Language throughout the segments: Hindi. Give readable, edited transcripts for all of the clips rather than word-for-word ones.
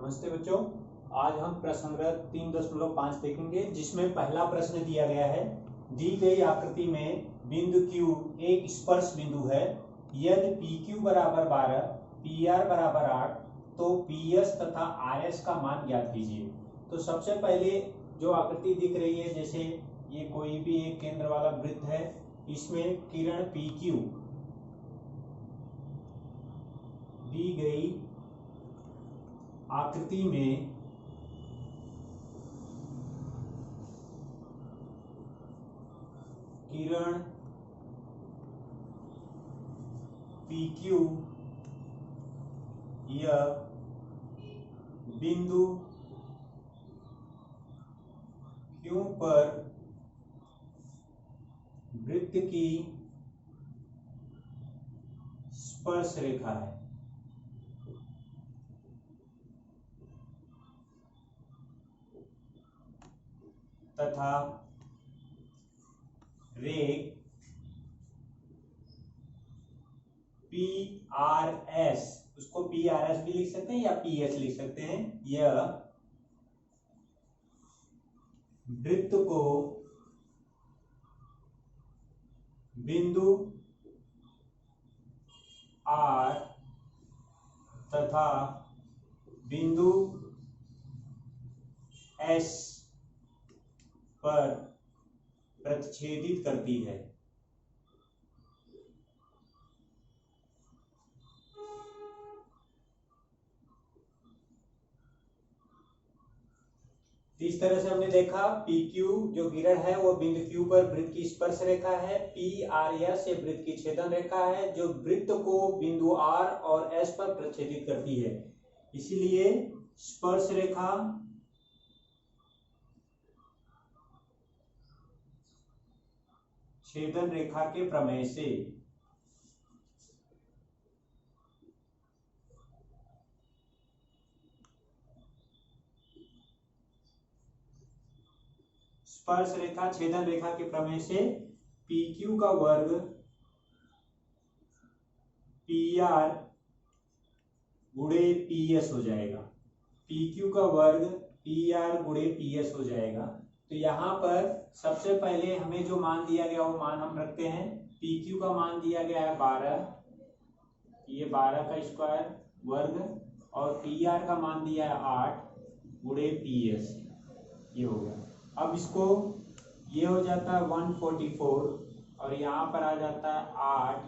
नमस्ते बच्चों, आज हम प्रश्न संग्रह 3.5 देखेंगे, जिसमें पहला प्रश्न दिया गया है। दी गई आकृति में बिंदु Q एक स्पर्श बिंदु है। यदि PQ बराबर 12, PR बराबर 8, तो PS तथा RS का मान ज्ञात कीजिए। तो सबसे पहले जो आकृति दिख रही है, जैसे ये कोई भी एक केंद्र वाला वृत्त है, इसमें किरण PQ दी गई आकृति में किरण PQ यह बिंदु Q पर वृत्त की स्पर्श रेखा है। तथा रेख PRS, उसको PRS भी लिख सकते हैं या PS लिख सकते हैं, यह वृत्त को बिंदु R तथा बिंदु S पर प्रतिच्छेदित करती है। इस तरह से हमने देखा, PQ जो किरण है वो बिंदु Q पर वृत्त की स्पर्श रेखा है। PRS ये वृत्त की छेदन रेखा है, जो वृत्त को बिंदु R और S पर प्रतिच्छेदित करती है। इसलिए स्पर्श रेखा छेदन रेखा के प्रमेय से स्पर्श रेखा छेदन रेखा के प्रमेय से PQ का वर्ग PR गुणे PS हो जाएगा। PQ का वर्ग PR गुणे PS हो जाएगा। तो यहाँ पर सबसे पहले हमें जो मान दिया गया वो मान हम रखते हैं। PQ का मान दिया गया है 12, ये 12 का स्क्वायर वर्ग, और PR का मान दिया है 8 गुणे PS, ये हो गया। अब इसको ये हो जाता है 144 और यहाँ पर आ जाता है 8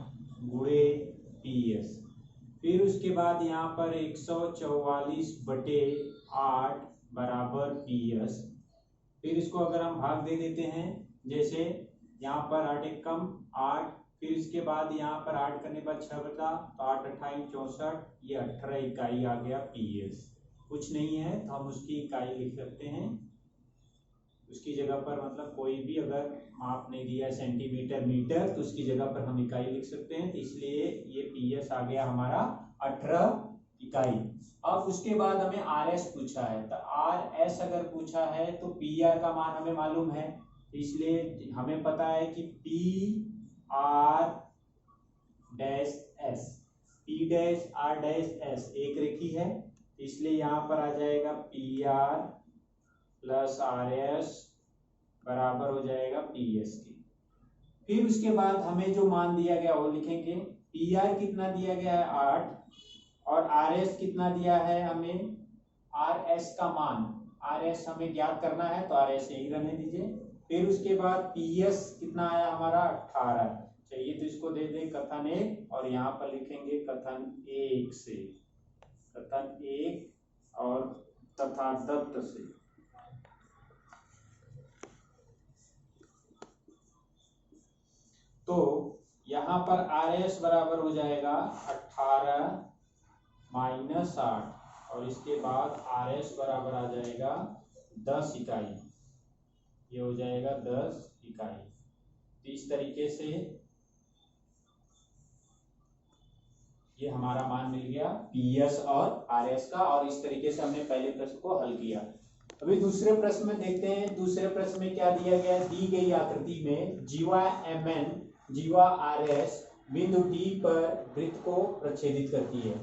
गुणे PS। फिर उसके बाद यहाँ पर 144/8 बराबर PS। फिर इसको अगर हम भाग दे देते हैं, जैसे यहाँ पर 8 एक कम 8, फिर इसके बाद यहाँ पर 8 करने पर 6 बचा, तो 8 अट्ठाई 64, ये 18 इकाई आ गया PS। कुछ नहीं है तो हम उसकी इकाई लिख सकते हैं। उसकी जगह पर मतलब कोई भी अगर माप नहीं दिया सेंटीमीटर मीटर, तो उसकी जगह पर हम इकाई लिख सकते हैं। तो इसलिए ये PS आ गया हमारा 18 इकाई। अब उसके बाद हमें RS पूछा है, तो RS अगर पूछा है तो PR का मान हमें मालूम है, इसलिए हमें पता है कि PR'(S) एक रेखी है, इसलिए यहाँ पर आ जाएगा PR प्लस RS बराबर हो जाएगा PS के। फिर उसके बाद हमें जो मान दिया गया वो लिखेंगे। PR कितना दिया गया है 8, और RS कितना दिया है हमें, RS का मान, RS हमें ज्ञात करना है तो RS यही रहने दीजिए। फिर उसके बाद PS कितना आया हमारा 18 चाहिए, तो इसको दे दें कथन 1 और यहाँ पर लिखेंगे कथन 1 से, कथन 1 और तथा दत्त से। तो यहाँ पर RS बराबर हो जाएगा 18 माइनस 8, और इसके बाद RS बराबर आ जाएगा 10 इकाई, ये हो जाएगा 10 इकाई। तो इस तरीके से ये हमारा मान मिल गया PS और RS का, और इस तरीके से हमने पहले प्रश्न को हल किया। अभी दूसरे प्रश्न में देखते हैं। दूसरे प्रश्न में क्या दिया गया है, दी गई आकृति में जीवा MN जीवा RS बिंदु D पर वृत्त को प्रच्छेदित करती है।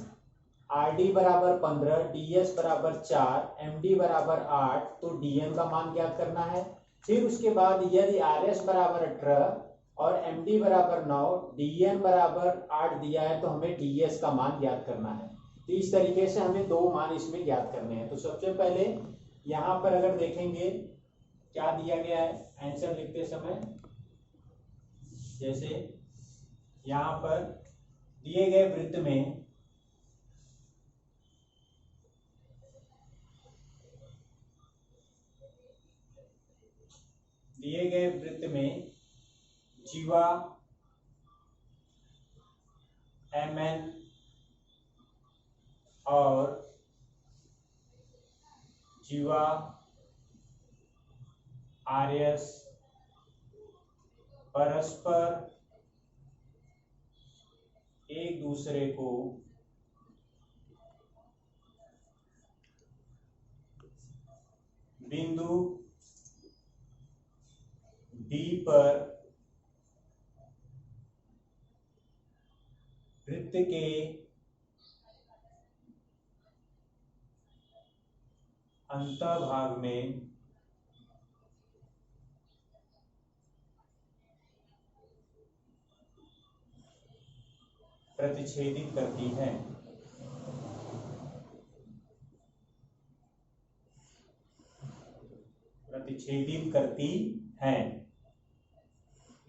RD बराबर 15, DS बराबर 4, MD बराबर 8, तो DN का मान ज्ञात करना है। फिर उसके बाद यदि RS बराबर 18 और MD बराबर 9, DN बराबर 8 दिया है तो हमें DS का मान ज्ञात करना है। तो इस तरीके से हमें दो मान इसमें ज्ञात करने हैं। तो सबसे पहले यहाँ पर अगर देखेंगे क्या दिया गया है आंसर लिखते समय, जैसे यहाँ पर दिए गए वृत्त में जीवा MN और जीवा RS परस्पर एक दूसरे को बिंदु D पर वृत्त के अंतभाग में प्रतिच्छेदित करती है।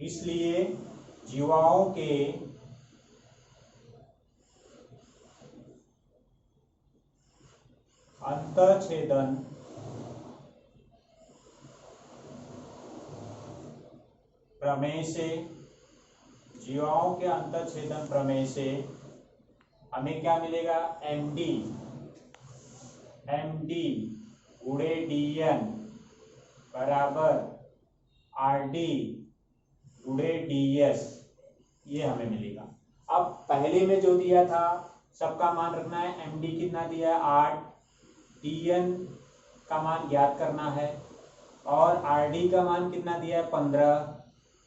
इसलिए जीवाओं के अंतःछेदन प्रमेय से हमें क्या मिलेगा, MD गुणे DN बराबर RD गुणे DS, ये हमें मिलेगा। अब पहले में जो दिया था सबका मान रखना है। MD कितना दिया है 8, DN का मान ज्ञात करना है और RD का मान कितना दिया है 15,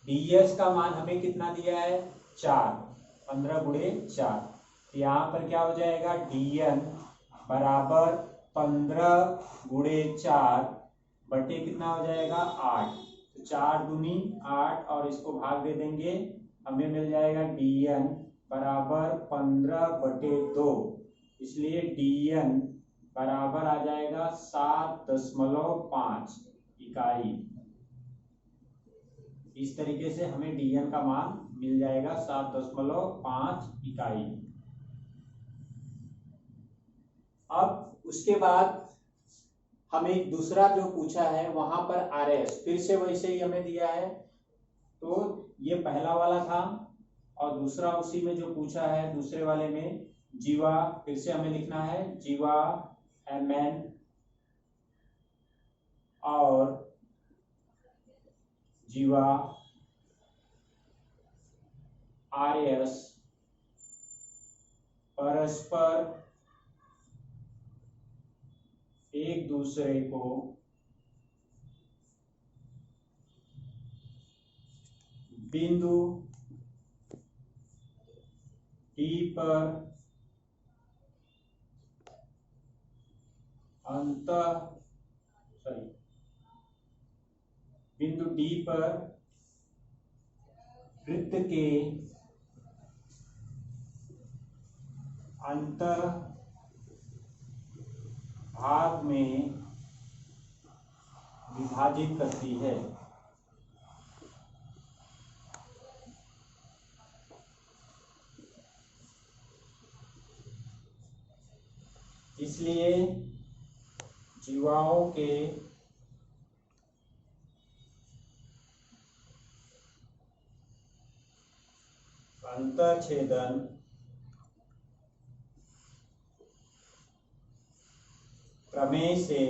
DS का मान हमें कितना दिया है 4, 15 गुणे 4। तो यहाँ पर क्या हो जाएगा DN बराबर 15 गुणे 4 बटे कितना हो जाएगा 8, तो 4 दूनी 8 और इसको भाग दे देंगे, हमें मिल जाएगा DN बराबर 15 बटे 2, इसलिए DN बराबर आ जाएगा 7.5 इकाई। इस तरीके से हमें DN का मान मिल जाएगा 7.5 इकाई। अब उसके बाद हमें दूसरा जो पूछा है वहां पर RS फिर से वैसे ही हमें दिया है, तो ये पहला वाला था और दूसरा उसी में जो पूछा है दूसरे वाले में जीवा, फिर से हमें लिखना है जीवा MN और जीवा RS परस्पर एक दूसरे को बिंदु D पर बिंदु D पर वृत्त के अंतर भाग में विभाजित करती है। इसलिए जीवाओं के अंतःछेदन प्रमेय से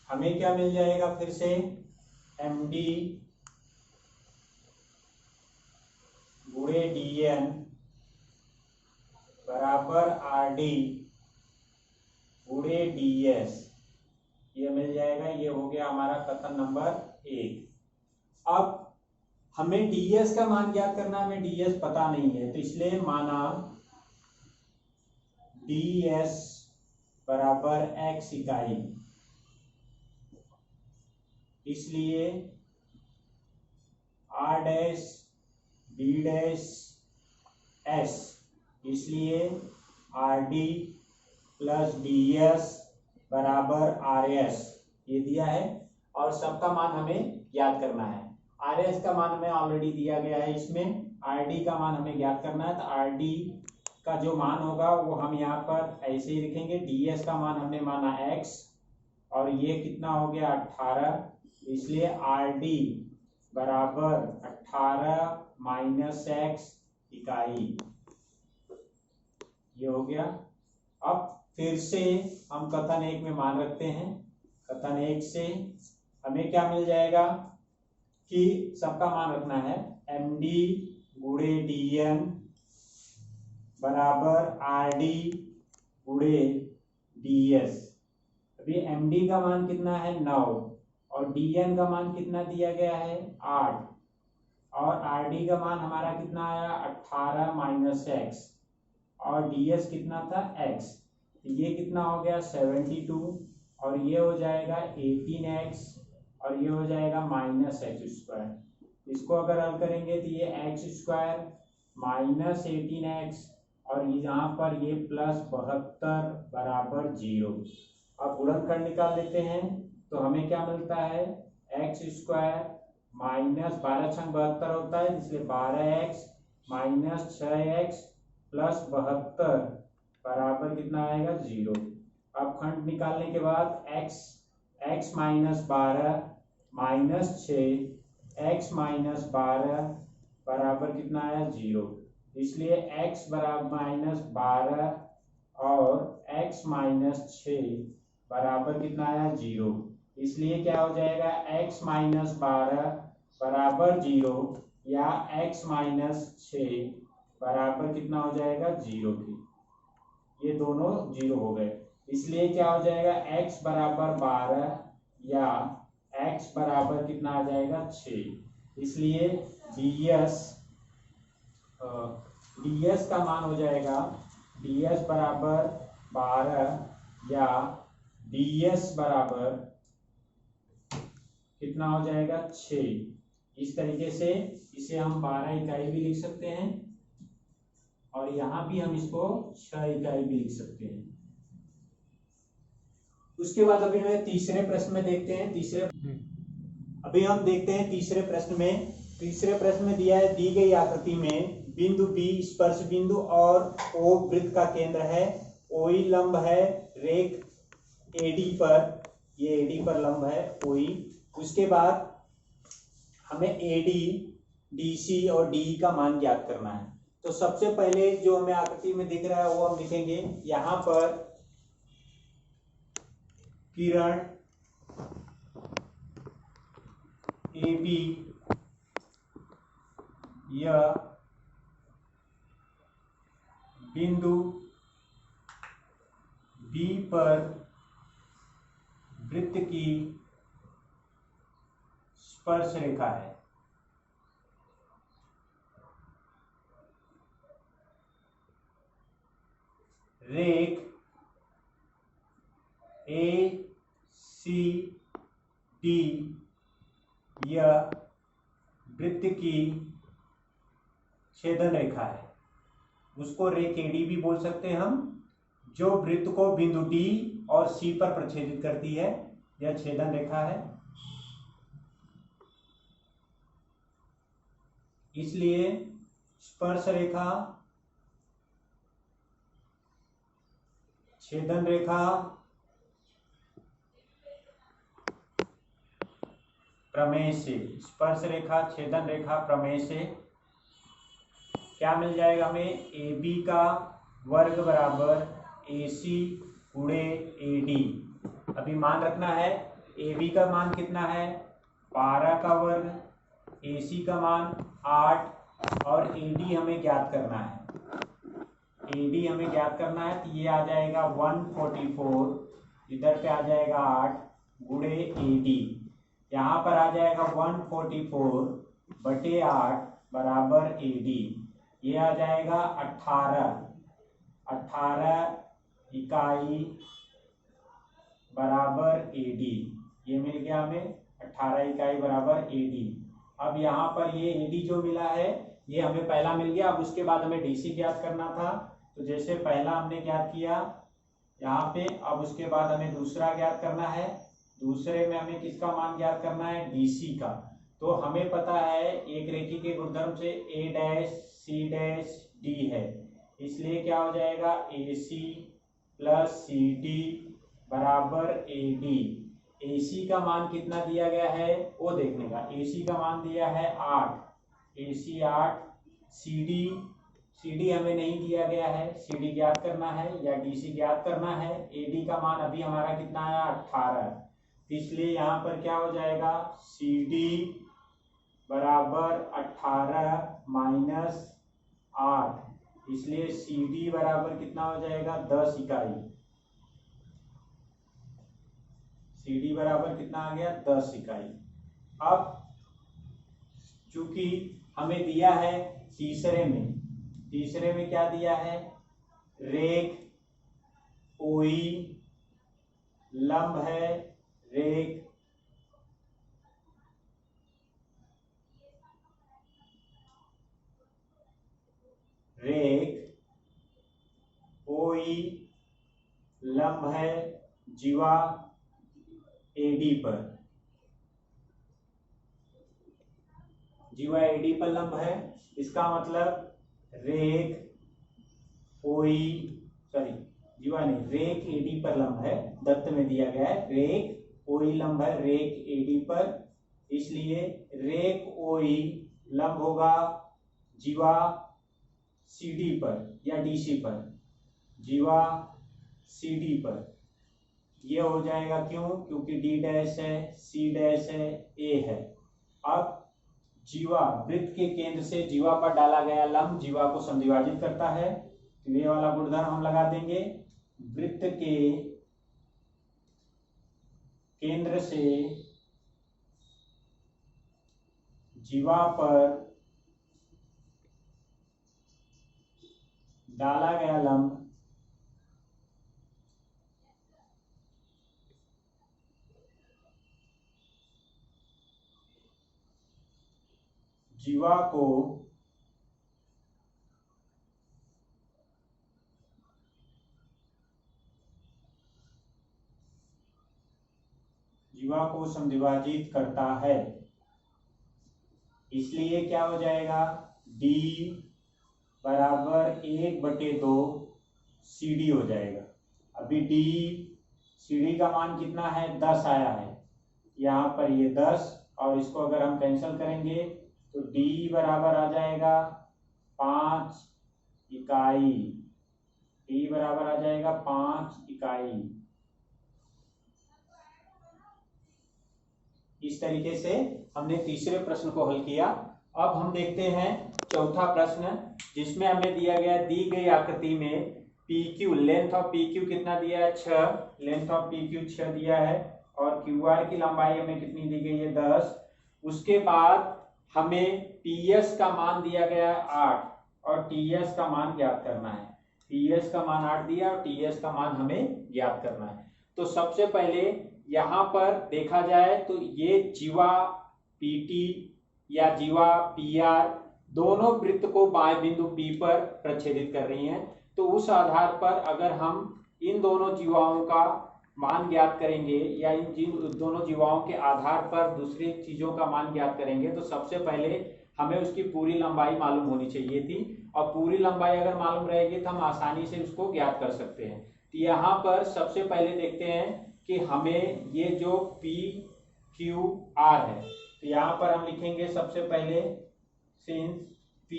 हमें क्या मिल जाएगा, फिर से MD गुणे DN बराबर RD गुणे DS, ये मिल जाएगा। ये हो गया हमारा कथन नंबर 1। अब हमें ds का मान ज्ञात करना है, हमें ds पता नहीं है, तो इसलिए माना ds बराबर x इकाई, इसलिए r dash d dash s, इसलिए R D plus D S बराबर आर एस, ये दिया है। और सबका मान हमें ज्ञात करना है। आर एस का मान हमें ऑलरेडी दिया गया है, इसमें आर डी का मान हमें ज्ञात करना है। तो आर डी का जो मान होगा वो हम यहाँ पर ऐसे ही लिखेंगे। डी एस का मान हमने माना x, और ये कितना हो गया 18, इसलिए आर डी बराबर 18 माइनस x इकाई, ये हो गया। अब फिर से हम कथन 1 में मान रखते हैं। कथन 1 से हमें क्या मिल जाएगा कि सबका मान रखना है, एम डी गुणे डी एन बराबर आर डी गुणे डी एस। अभी एम डी का मान कितना है 9, और डी एन का मान कितना दिया गया है 8, और आर डी का मान हमारा कितना आया 18 माइनस एक्स, और ds कितना था x, तो ये कितना हो गया 72, और ये हो जाएगा 18x, और ये हो जाएगा माइनस एक्स स्क्वायर। इसको अगर हल करेंगे तो ये एक्स स्क्वायर माइनस 18x, और यहाँ पर ये प्लस 72 बराबर 0। अब गुणनखंड निकाल लेते हैं, तो हमें क्या मिलता है एक्स स्क्वायर माइनस 12 छंग 72 होता है, इसलिए 12x माइनस 6x प्लस 72 बराबर कितना आएगा 0। अब खंड निकालने के बाद x minus 12 minus 6 x minus 12 बराबर कितना आया 0, इसलिए x बराबर माइनस 12 और x माइनस 6 बराबर कितना आया 0, इसलिए क्या हो जाएगा x माइनस 12 बराबर 0 या x माइनस 6 बराबर कितना हो जाएगा 0 की, ये दोनों 0 हो गए। इसलिए क्या हो जाएगा x बराबर 12 या x बराबर कितना आ जाएगा 6, इसलिए ds का मान हो जाएगा ds बराबर 12 या ds बराबर कितना हो जाएगा 6। इस तरीके से इसे हम 12 इकाई भी लिख सकते हैं, और यहां भी हम इसको 6 इकाई भी लिख सकते हैं। उसके बाद अभी हमें तीसरे प्रश्न में देखते हैं। अभी हम देखते हैं तीसरे प्रश्न में। तीसरे प्रश्न में दिया है, दी गई आकृति में बिंदु बी स्पर्श बिंदु और ओ वृत्त का केंद्र है, ओई लंब है रेख एडी पर, ये एडी पर लंब है ओई। उसके बाद हमें एडी डीसी और डी का मान ज्ञात करना है। तो सबसे पहले जो हमें आकृति में दिख रहा है वो हम लिखेंगे, यहां पर किरण ए बी यह बिंदु बी पर वृत्त की स्पर्श रेखा है। रेख ए सी डी यह वृत्त की छेदन रेखा है, उसको रेख एडी भी बोल सकते हैं हम, जो वृत्त को बिंदु डी और सी पर प्रछेदित करती है, यह छेदन रेखा है। इसलिए स्पर्श रेखा, छेदन रेखा, प्रमेय से, स्पर्श रेखा छेदन रेखा प्रमेय से क्या मिल जाएगा हमें, ए बी का वर्ग बराबर ए सी गुणे ए डी। अभी मान रखना है ए बी का मान कितना है 12 का वर्ग, ए सी का मान 8, और ए डी हमें ज्ञात करना है। ए डी हमें ज्ञात करना है, तो ये आ जाएगा 144, इधर पे आ जाएगा 8 गुणे ए डी, यहाँ पर आ जाएगा 144 बटे 8 बराबर AD, ये आ जाएगा 18 इकाई बराबर AD, ये मिल गया हमें 18 इकाई बराबर AD। अब यहाँ पर ये AD जो मिला है ये हमें पहला मिल गया। अब उसके बाद हमें DC ज्ञात करना था, तो जैसे पहला हमने ज्ञात किया यहाँ पे, अब उसके बाद हमें दूसरा ज्ञात करना है। दूसरे में हमें किसका मान ज्ञात करना है? DC का। तो हमें पता है एक रेखी के गुणधर्म से A dash C dash D है, इसलिए क्या हो जाएगा? AC प्लस CD बराबर AD। AC का मान कितना दिया गया है वो देखने का। AC का मान दिया है 8, AC 8, CD हमें नहीं दिया गया है, CD ज्ञात करना है या DC ज्ञात करना है। AD का मान अभी हमारा कितना आया? 18, इसलिए यहाँ पर क्या हो जाएगा? CD बराबर 18 माइनस 8, इसलिए CD बराबर कितना हो जाएगा? 10 इकाई। CD बराबर कितना आ गया? 10 इकाई। अब चूंकि हमें दिया है तीसरे में क्या दिया है? रेख OE लंब है रेख OE लंब है जीवा AD पर, जीवा AD पर लंब है। इसका मतलब रेख OE जीवा नहीं, रेख AD पर लंब है। दत्त में दिया गया है रेख OE लंब है रेख AD पर, इसलिए रेख OE लंब होगा जीवा CD पर या DC पर, जीवा CD पर। ये हो जाएगा क्यों? क्योंकि D डैश है, C डैश है, A है। अब जीवा वृत्त के केंद्र से जीवा पर डाला गया लंब जीवा को समद्विभाजित करता है, तो ये वाला गुणधर्म हम लगा देंगे। वृत्त के केंद्र से जीवा पर डाला गया लंब जीवा को समद्विभाजित करता है, इसलिए क्या हो जाएगा? D बराबर 1/2 CD हो जाएगा। अभी CD का मान कितना है? 10 आया है, यहाँ पर ये 10, और इसको अगर हम कैंसिल करेंगे तो D बराबर आ जाएगा 5 इकाई। D बराबर आ जाएगा 5 इकाई। इस तरीके से हमने तीसरे प्रश्न को हल किया। अब हम देखते हैं चौथा प्रश्न, जिसमें हमें दिया गया दी गई आकृति में PQ, लेंथ ऑफ PQ कितना दिया है? 6, लेंथ ऑफ PQ 6 दिया है, और QR की लंबाई हमें कितनी दी गई है? 10। उसके बाद हमें PS का मान दिया गया है 8, और TS का मान ज्ञात करना है। PS का मान 8 दिया और TS का मान हमें ज्ञात करना है। तो सबसे पहले यहाँ पर देखा जाए तो ये जीवा PT या जीवा PR दोनों वृत्त को बाएं बिंदु P पर प्रच्छेदित कर रही हैं। तो उस आधार पर अगर हम इन दोनों जीवाओं का मान ज्ञात करेंगे या इन दोनों जीवाओं के आधार पर दूसरी चीजों का मान ज्ञात करेंगे, तो सबसे पहले हमें उसकी पूरी लंबाई मालूम होनी चाहिए थी, और पूरी लंबाई अगर मालूम रहेगी तो हम आसानी से उसको ज्ञात कर सकते हैं। तो यहाँ पर सबसे पहले देखते हैं कि हमें ये जो PQR है, तो यहाँ पर हम लिखेंगे सबसे पहले since P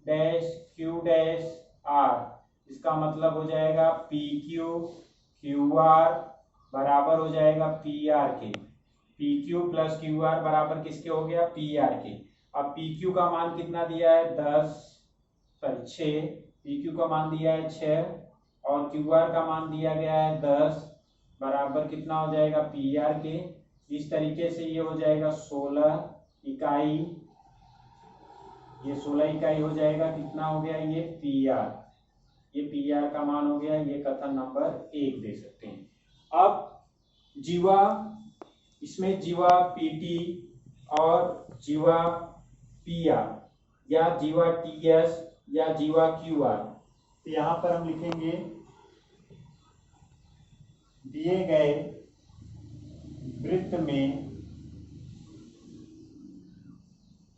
dash Q dash R, इसका मतलब हो जाएगा PQ QR बराबर हो जाएगा PR के। PQ प्लस QR बराबर किसके हो गया? PR के। अब PQ का मान कितना दिया है? 6, PQ का मान दिया है 6, और QR का मान दिया गया है 10, बराबर कितना हो जाएगा? PR के। इस तरीके से ये हो जाएगा 16 इकाई ये 16 इकाई हो जाएगा। कितना हो गया ये PR, ये PR का मान हो गया। ये कथन नंबर 1 दे सकते हैं। अब जीवा, इसमें जीवा PT और जीवा PR या जीवा TS या जीवा QR, तो यहां पर हम लिखेंगे दिए गए वृत्त में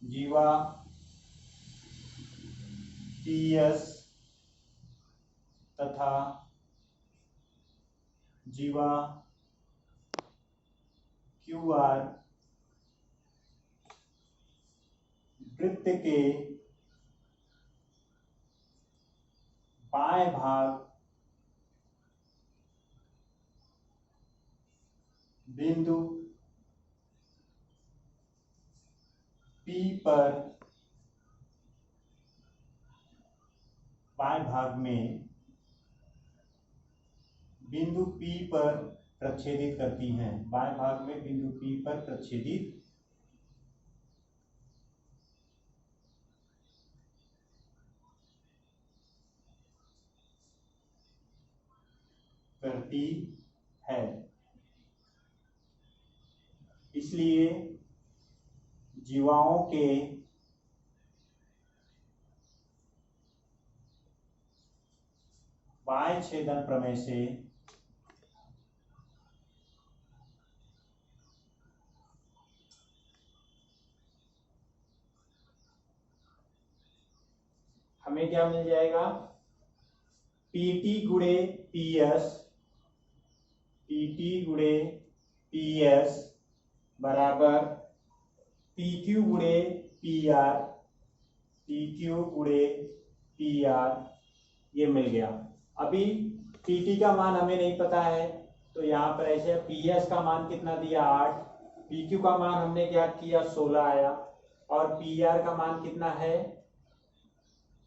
जीवा TS तथा जीवा QR वृत्त के बाएं भाग बिंदु P पर, बाएं भाग में बिंदु P पर प्रच्छेदित करती हैं। बाएं भाग में बिंदु P पर प्रच्छेदित करती है। इसलिए जीवाओं के बाएं छेदन प्रमेय से हमें क्या मिल जाएगा, PT गुणे PS, PT गुणे PS बराबर PQ गुणे PR, PQ गुणे PR, ये मिल गया। अभी PT का मान हमें नहीं पता है, तो यहाँ पर ऐसे PS का मान कितना दिया 8, PQ का मान हमने क्या किया 16 आया, और PR का मान कितना है,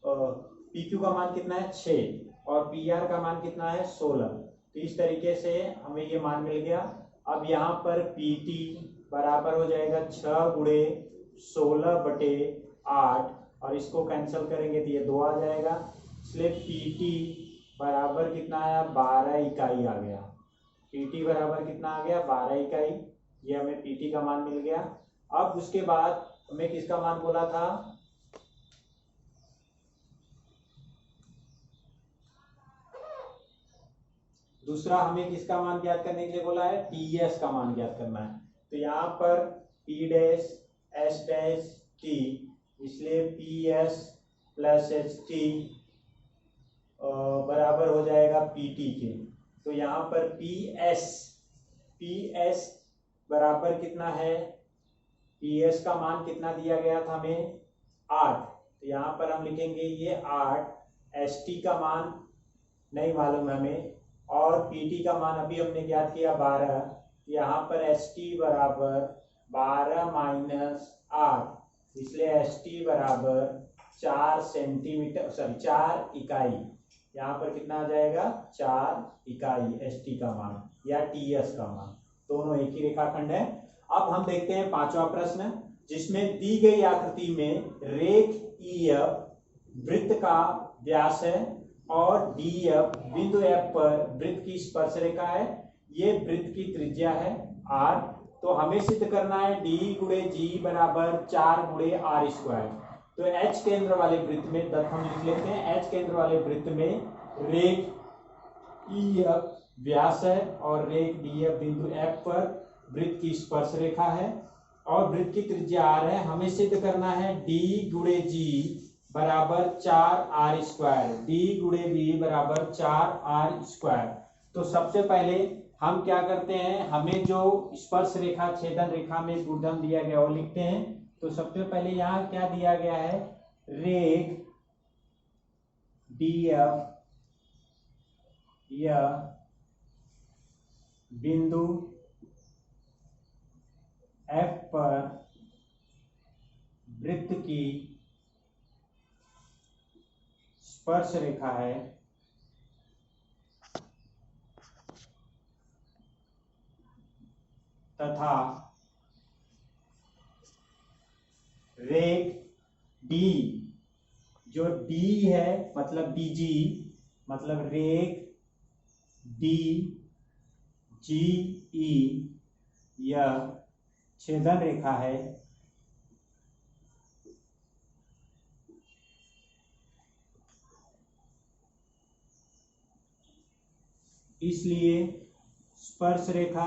PQ का मान कितना है 6 और PR का मान कितना है 16। तो इस तरीके से हमें ये मान मिल गया। अब यहाँ पर PT बराबर हो जाएगा 6 गुणे 16/8, और इसको कैंसिल करेंगे तो ये 2 आ जाएगा। इसलिए PT बराबर कितना आया 12 इकाई आ गया। PT बराबर कितना आ गया 12 इकाई, ये हमें PT का मान मिल गया। अब उसके बाद हमें किसका मान बोला था, दूसरा हमें किसका मान ज्ञात करने के लिए बोला है, TS का मान ज्ञात करना है। तो यहाँ पर P dash S dash T, इसलिए PS प्लस HT बराबर हो जाएगा PT के। तो यहाँ पर PS बराबर कितना है, PS का मान कितना दिया गया था हमें 8, तो यहाँ पर हम लिखेंगे ये 8, ST का मान नहीं मालूम हमें, और PT का मान अभी हमने ज्ञात किया 12, यहाँ पर ST बराबर 12 माइनस 8, इसलिए ST बराबर 4 सेंटीमीटर, सॉरी 4 इकाई। यहाँ पर कितना आ जाएगा 4 इकाई ST का मान या TS का मान, दोनों एक ही रेखाखंड है। अब हम देखते हैं 5वां प्रश्न, जिसमें दी गई आकृति में रेख EF वृत्त का व्यास है और DF बिंदु F पर वृत्त की स्पर्श रेखा है। ये वृत्त की त्रिज्या है R। तो हमें सिद्ध करना है D गुणे G बराबर 4 गुणे R स्क्वायर। तो H केंद्र वाले वृत्त में, हम लिख लेते हैं H केंद्र वाले वृत्त में रेख EF व्यास है और रेख DF बिंदु F पर वृत्त की स्पर्श रेखा है और वृत्त की त्रिज्या R है। हमें सिद्ध करना है D गुणे G बराबर 4R स्क्वायर, D गुणे B बराबर 4R स्क्वायर। तो सबसे पहले हम क्या करते हैं, हमें जो स्पर्श रेखा छेदन रेखा में गुणधर्म दिया गया वो लिखते हैं। तो सबसे पहले यहाँ क्या दिया गया है, रेख DF या बिंदु F पर वृत्त की स्पर्श रेखा है तथा रेख डी, जो डी है मतलब बीजी, मतलब रेख डी जी ई, यह छेदन रेखा है। इसलिए स्पर्श रेखा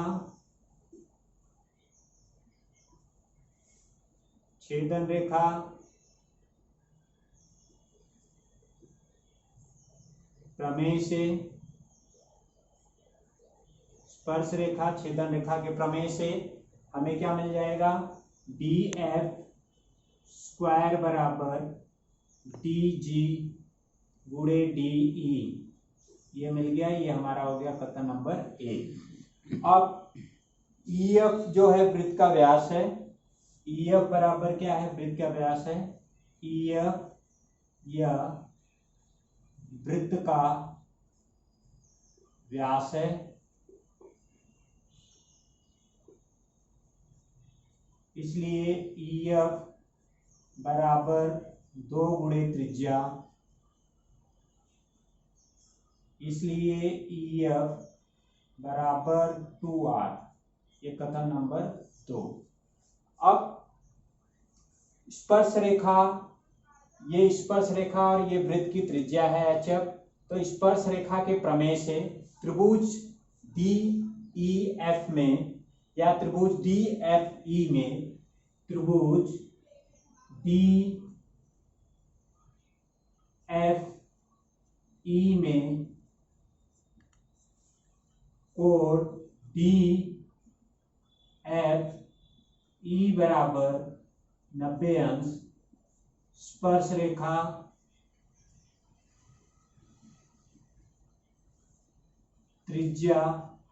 छेदन रेखा प्रमेय से, स्पर्श रेखा छेदन रेखा के प्रमेय से हमें क्या मिल जाएगा, डी एफ स्क्वायर बराबर डी जी गुणे डी ई, ये मिल गया। ये हमारा हो गया कथन नंबर ए। अब ई एफ जो है वृत्त का व्यास है, ई एफ बराबर क्या है, वृत्त का व्यास है, ई एफ यह वृत्त का व्यास है। इसलिए ई एफ बराबर 2 गुणे त्रिज्या, इसलिए ई एफ बराबर 2r, ये कथन नंबर 2। अब स्पर्श रेखा, ये स्पर्श रेखा और ये वृत्त की त्रिज्या है HF, तो स्पर्श रेखा के प्रमेय से त्रिभुज DEF में या त्रिभुज DFE में, त्रिभुज DFE में कोण DFE बराबर 90 अंश, स्पर्श रेखा त्रिज्या